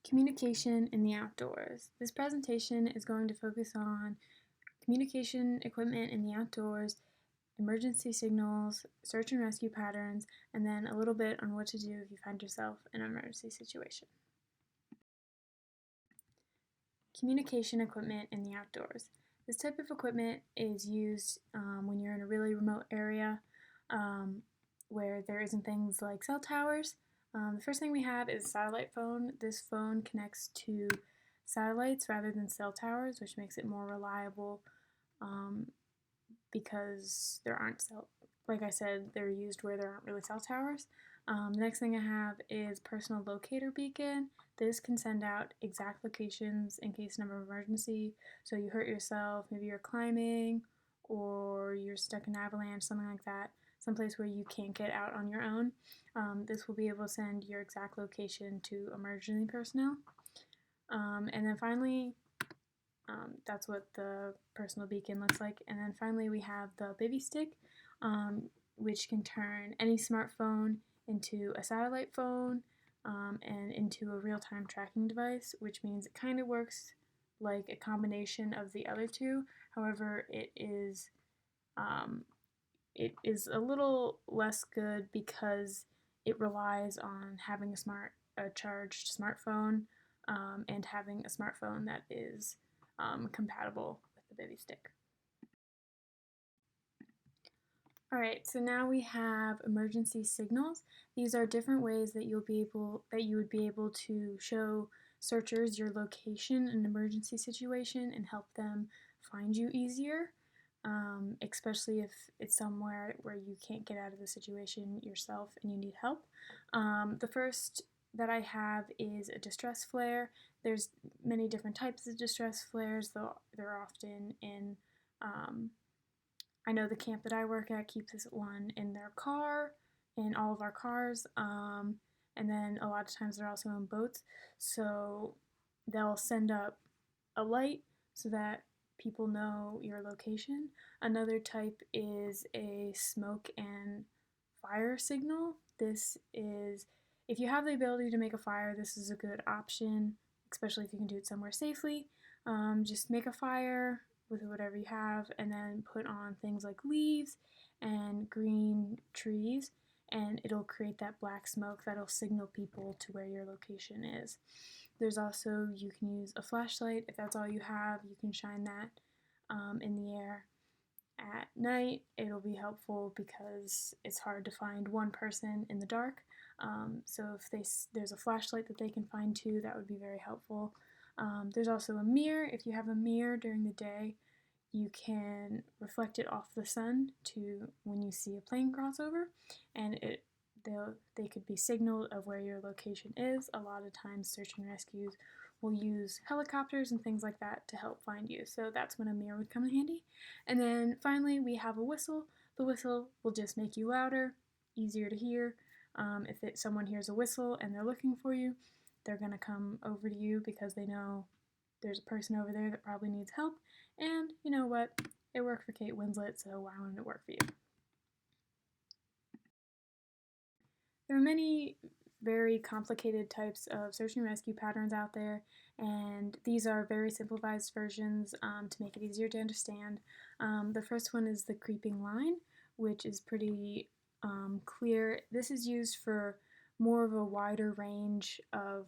Communication in the outdoors. This presentation is going to focus on communication equipment in the outdoors, emergency signals, search and rescue patterns, and then a little bit on what to do if you find yourself in an emergency situation. Communication equipment in the outdoors. This type of equipment is used when you're in a really remote area where there isn't things like cell towers. The first thing we have is a satellite phone. This phone connects to satellites rather than cell towers, which makes it more reliable because there aren't like I said, they're used where there aren't really cell towers. The next thing I have is personal locator beacon. This can send out exact locations in case of emergency. So you hurt yourself, maybe you're climbing or you're stuck in an avalanche, something like that, someplace where you can't get out on your own. This will be able to send your exact location to emergency personnel. And then finally, that's what the personal beacon looks like. And then finally we have the Bivy Stick, which can turn any smartphone into a satellite phone and into a real-time tracking device, which means it kind of works like a combination of the other two. However, it is a little less good because it relies on having a charged smartphone and having a smartphone that is compatible with the Bivy Stick. Alright, so now we have emergency signals. These are different ways that you would be able to show searchers your location in an emergency situation and help them find you easier, especially if it's somewhere where you can't get out of the situation yourself and you need help. The first that I have is a distress flare. There's many different types of distress flares, though they're often in I know the camp that I work at keeps this one in their car, in all of our cars, and then a lot of times they're also in boats. So they'll send up a light so that people know your location. Another type is a smoke and fire signal. This is, if you have the ability to make a fire, this is a good option, especially if you can do it somewhere safely. Just make a fire with whatever you have and then put on things like leaves and green trees, and it'll create that black smoke that'll signal people to where your location is. There's also, you can use a flashlight. If that's all you have, you can shine that in the air at night. It'll be helpful because it's hard to find one person in the dark. So if there's a flashlight that they can find too, that would be very helpful. There's also a mirror. If you have a mirror during the day, you can reflect it off the sun to when you see a plane cross over, and they could be signaled of where your location is. A lot of times search and rescues will use helicopters and things like that to help find you, so that's when a mirror would come in handy. And then finally we have a whistle. The whistle will just make you louder, easier to hear. If someone hears a whistle and they're looking for you, they're going to come over to you because they know there's a person over there that probably needs help. And you know what? It worked for Kate Winslet, so why wouldn't it work for you? There are many very complicated types of search and rescue patterns out there, and these are very simplified versions to make it easier to understand. The first one is the creeping line, which is pretty clear. This is used for more of a wider range of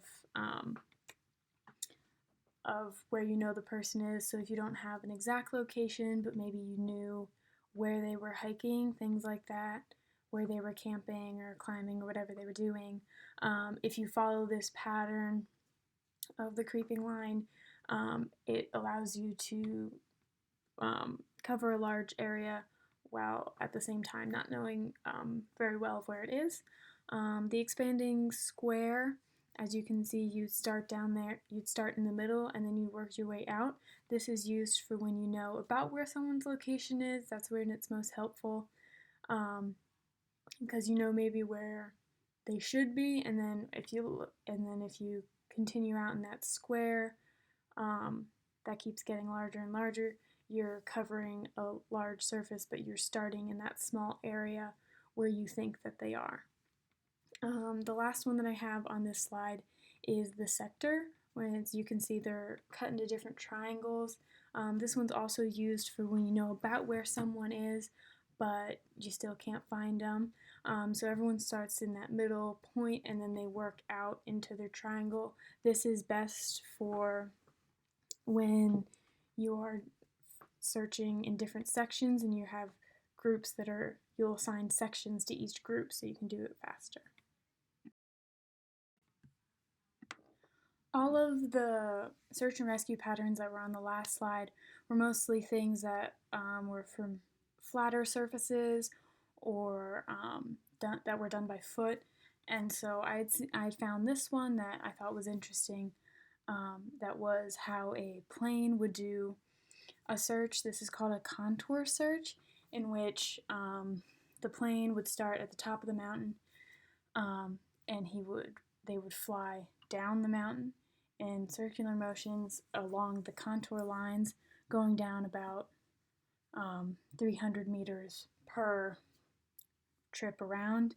where you know the person is. So if you don't have an exact location, but maybe you knew where they were hiking, things like that, where they were camping or climbing or whatever they were doing. If you follow this pattern of the creeping line, it allows you to cover a large area while at the same time not knowing very well where it is. The expanding square, as you can see, you'd start down there, you'd start in the middle and then you work your way out. This is used for when you know about where someone's location is. That's when it's most helpful, because you know maybe where they should be, and then if you continue out in that square, that keeps getting larger and larger. You're covering a large surface, but you're starting in that small area where you think that they are. The last one that I have on this slide is the sector. As you can see, they're cut into different triangles. This one's also used for when you know about where someone is, but you still can't find them. So everyone starts in that middle point and then they work out into their triangle. This is best for when you are searching in different sections and you have groups that you'll assign sections to each group so you can do it faster. All of the search and rescue patterns that were on the last slide were mostly things that were from flatter surfaces or that were done by foot. And so I found this one that I thought was interesting. That was how a plane would do a search. This is called a contour search, in which the plane would start at the top of the mountain, and they would fly down the mountain in circular motions along the contour lines, going down about 300 meters per trip around.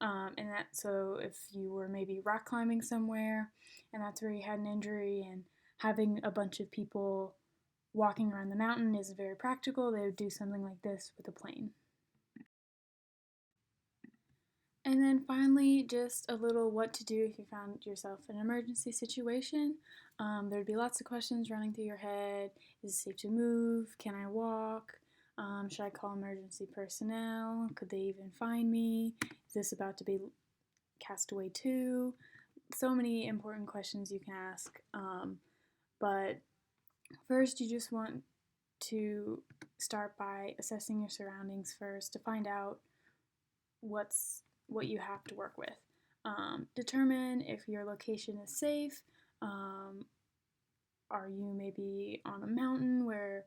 And so if you were maybe rock climbing somewhere and that's where you had an injury, and having a bunch of people walking around the mountain is very practical, they would do something like this with a plane. And then finally, just a little what to do if you found yourself in an emergency situation. There'd be lots of questions running through your head. Is it safe to move? Can I walk? Should I call emergency personnel? Could they even find me? Is this about to be Castaway 2? So many important questions you can ask. But first, you just want to start by assessing your surroundings first to find out what you have to work with. Determine if your location is safe. Are you maybe on a mountain where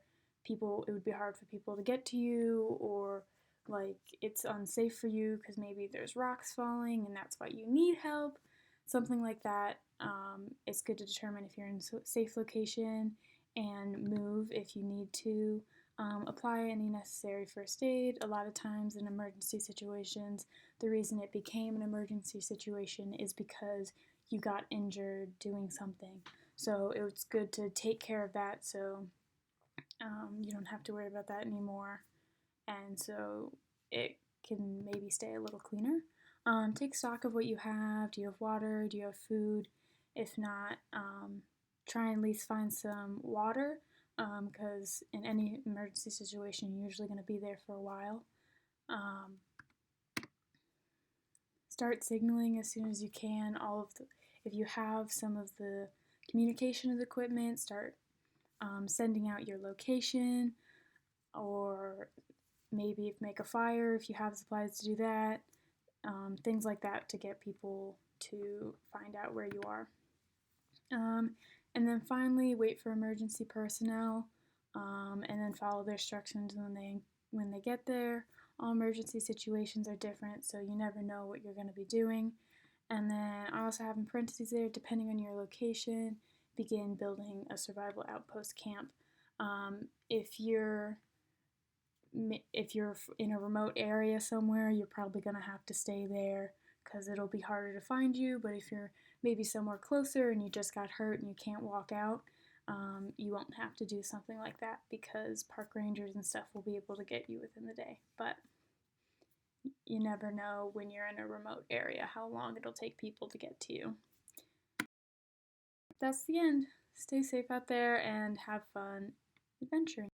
it would be hard for people to get to you, or like it's unsafe for you because maybe there's rocks falling and that's why you need help, something like that. It's good to determine if you're in a safe location and move if you need to. Apply any necessary first aid. A lot of times in emergency situations, the reason it became an emergency situation is because you got injured doing something. So it's good to take care of that so you don't have to worry about that anymore. And so it can maybe stay a little cleaner. Take stock of what you have. Do you have water? Do you have food? If not, try and at least find some water, because in any emergency situation, you're usually going to be there for a while. Start signaling as soon as you can. If you have some of the communications equipment, start sending out your location, or maybe make a fire if you have supplies to do that. Things like that to get people to find out where you are. And then finally, wait for emergency personnel, and then follow their instructions when they get there. All emergency situations are different, so you never know what you're going to be doing. And then I also have in parentheses there, depending on your location, begin building a survival outpost camp. If you're in a remote area somewhere, you're probably going to have to stay there because it'll be harder to find you. But if you're maybe somewhere closer and you just got hurt and you can't walk out, you won't have to do something like that because park rangers and stuff will be able to get you within the day. But you never know when you're in a remote area how long it'll take people to get to you. That's the end. Stay safe out there and have fun adventuring.